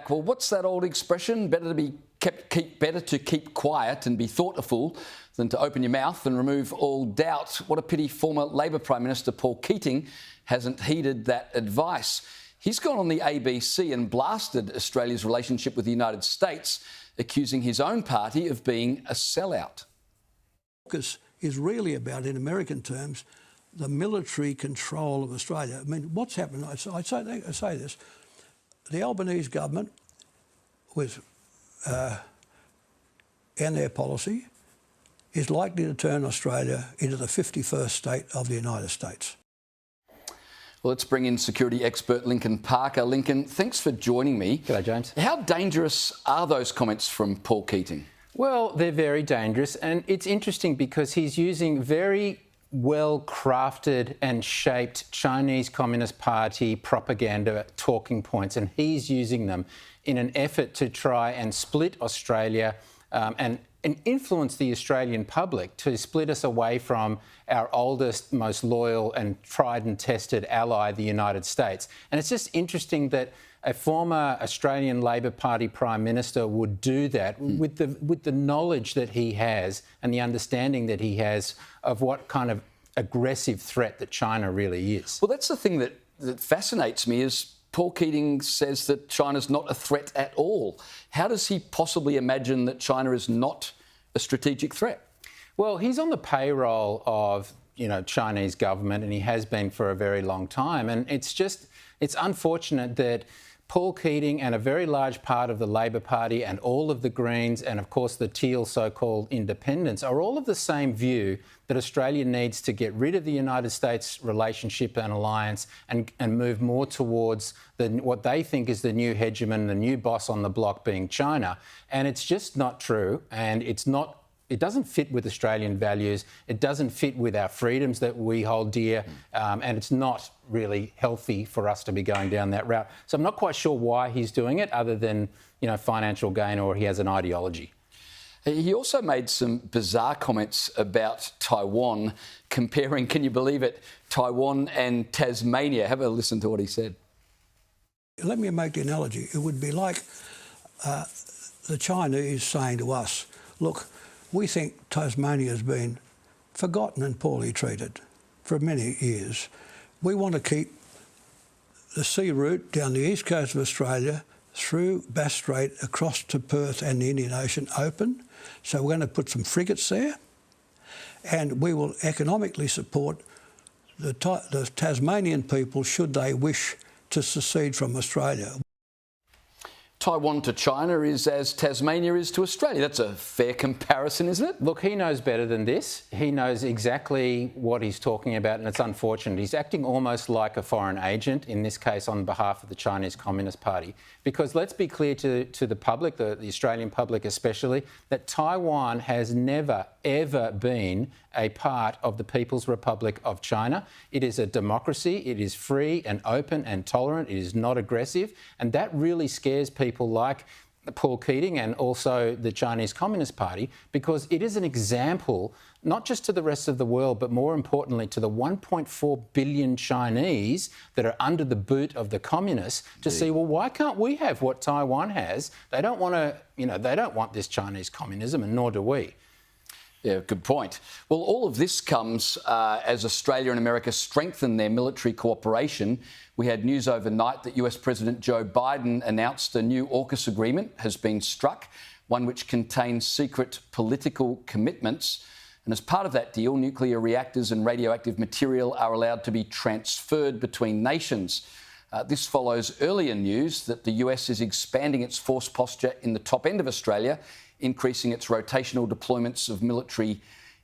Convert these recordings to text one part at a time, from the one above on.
back. Well, what's that old expression? Better to keep quiet and be thought a fool than to open your mouth and remove all doubt. What a pity former Labor Prime Minister Paul Keating hasn't heeded that advice. He's gone on the ABC and blasted Australia's relationship with the United States, accusing his own party of being a sellout. AUKUS is really about, in American terms, the military control of Australia. I mean, what's happened? I say this: the Albanese government, with and their policy, is likely to turn Australia into the 51st state of the United States. Well, let's bring in security expert Lincoln Parker. Lincoln, thanks for joining me. G'day, James. How dangerous are those comments from Paul Keating? Well, they're very dangerous, and it's interesting because he's using very well-crafted and shaped Chinese Communist Party propaganda talking points, and he's using them in an effort to try and split Australia and influence the Australian public, to split us away from our oldest, most loyal and tried and tested ally, the United States. And it's just interesting that a former Australian Labor Party Prime Minister would do that with the knowledge that he has and the understanding that he has of what kind of aggressive threat that China really is. Well, that's the thing that fascinates me is Paul Keating says that China's not a threat at all. How does he possibly imagine that China is not a strategic threat? Well, he's on the payroll of, Chinese government, and he has been for a very long time. And it's unfortunate that Paul Keating and a very large part of the Labor Party and all of the Greens and, of course, the Teal so-called independents are all of the same view that Australia needs to get rid of the United States relationship and alliance and move more towards what they think is the new hegemon, the new boss on the block being China. And it's just not true, and it doesn't fit with Australian values. It doesn't fit with our freedoms that we hold dear, and it's not really healthy for us to be going down that route. So I'm not quite sure why he's doing it, other than financial gain, or he has an ideology. He also made some bizarre comments about Taiwan, comparing, can you believe it, Taiwan and Tasmania. Have a listen to what he said. Let me make the analogy. It would be like the Chinese saying to us, look, we think Tasmania has been forgotten and poorly treated for many years. We want to keep the sea route down the east coast of Australia through Bass Strait across to Perth and the Indian Ocean open. So we're going to put some frigates there, and we will economically support the Tasmanian people should they wish to secede from Australia. Taiwan to China is as Tasmania is to Australia. That's a fair comparison, isn't it? Look, he knows better than this. He knows exactly what he's talking about, and it's unfortunate. He's acting almost like a foreign agent, in this case on behalf of the Chinese Communist Party. Because let's be clear to the public, the Australian public especially, that Taiwan has never, ever been a part of the People's Republic of China. It is a democracy. It is free and open and tolerant. It is not aggressive. And that really scares people like Paul Keating and also the Chinese Communist Party, because it is an example, not just to the rest of the world, but more importantly to the 1.4 billion Chinese that are under the boot of the communists to see, well, why can't we have what Taiwan has? They don't want to, they don't want this Chinese communism, and nor do we. Yeah, good point. Well, all of this comes as Australia and America strengthen their military cooperation. We had news overnight that US President Joe Biden announced a new AUKUS agreement has been struck, one which contains secret political commitments. And as part of that deal, nuclear reactors and radioactive material are allowed to be transferred between nations. This follows earlier news that the US is expanding its force posture in the top end of Australia, increasing its rotational deployments of military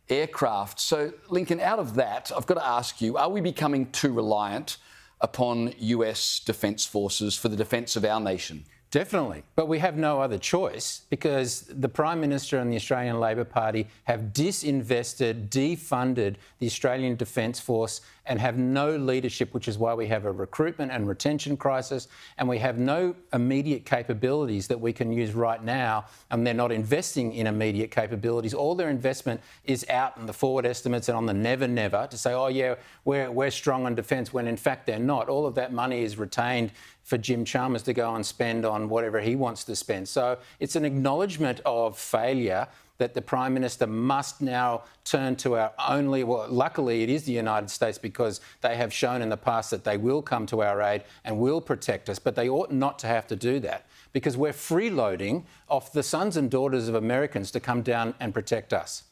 aircraft. So, Lincoln, out of that, I've got to ask you, are we becoming too reliant upon US defence forces for the defence of our nation? Definitely. But we have no other choice, because the Prime Minister and the Australian Labor Party have disinvested, defunded the Australian Defence Force and have no leadership, which is why we have a recruitment and retention crisis, and we have no immediate capabilities that we can use right now, and they're not investing in immediate capabilities. All their investment is out in the forward estimates and on the never to say, oh yeah, we're strong on defence, when in fact they're not. All of that money is retained for Jim Chalmers to go and spend on whatever he wants to spend. So it's an acknowledgement of failure that the Prime Minister must now turn to our only, well, luckily it is the United States, because they have shown in the past that they will come to our aid and will protect us, but they ought not to have to do that, because we're freeloading off the sons and daughters of Americans to come down and protect us.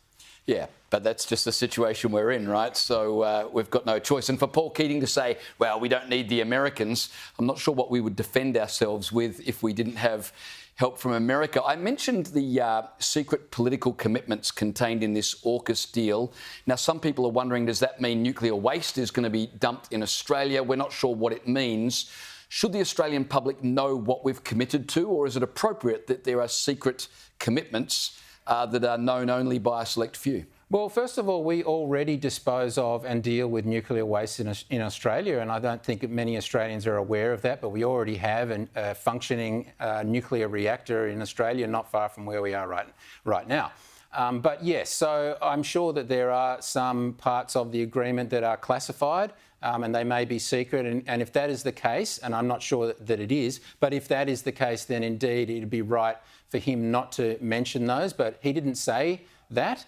Yeah, but that's just the situation we're in, right? So we've got no choice. And for Paul Keating to say, well, we don't need the Americans, I'm not sure what we would defend ourselves with if we didn't have help from America. I mentioned the secret political commitments contained in this AUKUS deal. Now, some people are wondering, does that mean nuclear waste is going to be dumped in Australia? We're not sure what it means. Should the Australian public know what we've committed to, or is it appropriate that there are secret commitments that are known only by a select few? Well, first of all, we already dispose of and deal with nuclear waste in Australia, and I don't think many Australians are aware of that, but we already have a functioning nuclear reactor in Australia, not far from where we are right now. But yes, so I'm sure that there are some parts of the agreement that are classified, and they may be secret. And if that is the case, and I'm not sure that it is, but if that is the case, then indeed it'd be right for him not to mention those. But he didn't say that.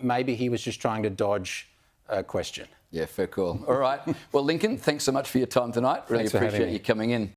Maybe he was just trying to dodge a question. Yeah, fair call. All right. Well, Lincoln, thanks so much for your time tonight. Really appreciate you coming in.